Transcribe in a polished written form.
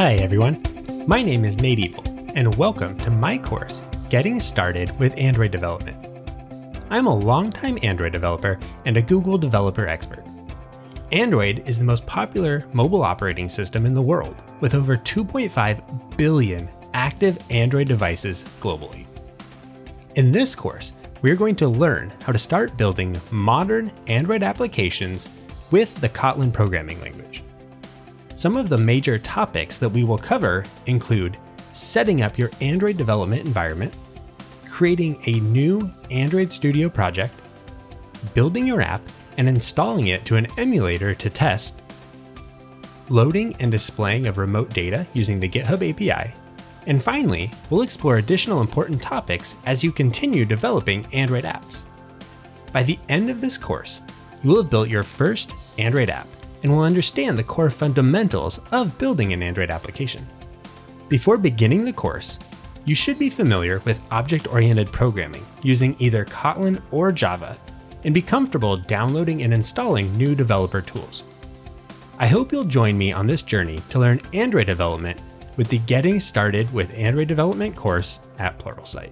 Hi everyone, my name is Nate Ebel, and welcome to my course, Getting Started with Android Development. I'm a longtime Android developer and a Google developer expert. Android is the most popular mobile operating system in the world, with over 2.5 billion active Android devices globally. In this course, we're going to learn how to start building modern Android applications with the Kotlin programming language. Some of the major topics that we will cover include setting up your Android development environment, creating a new Android Studio project, building your app and installing it to an emulator to test, loading and displaying of remote data using the GitHub API, and finally, we'll explore additional important topics as you continue developing Android apps. By the end of this course, you will have built your first Android app and will understand the core fundamentals of building an Android application. Before beginning the course, you should be familiar with object-oriented programming using either Kotlin or Java and be comfortable downloading and installing new developer tools. I hope you'll join me on this journey to learn Android development with the Getting Started with Android Development course at Pluralsight.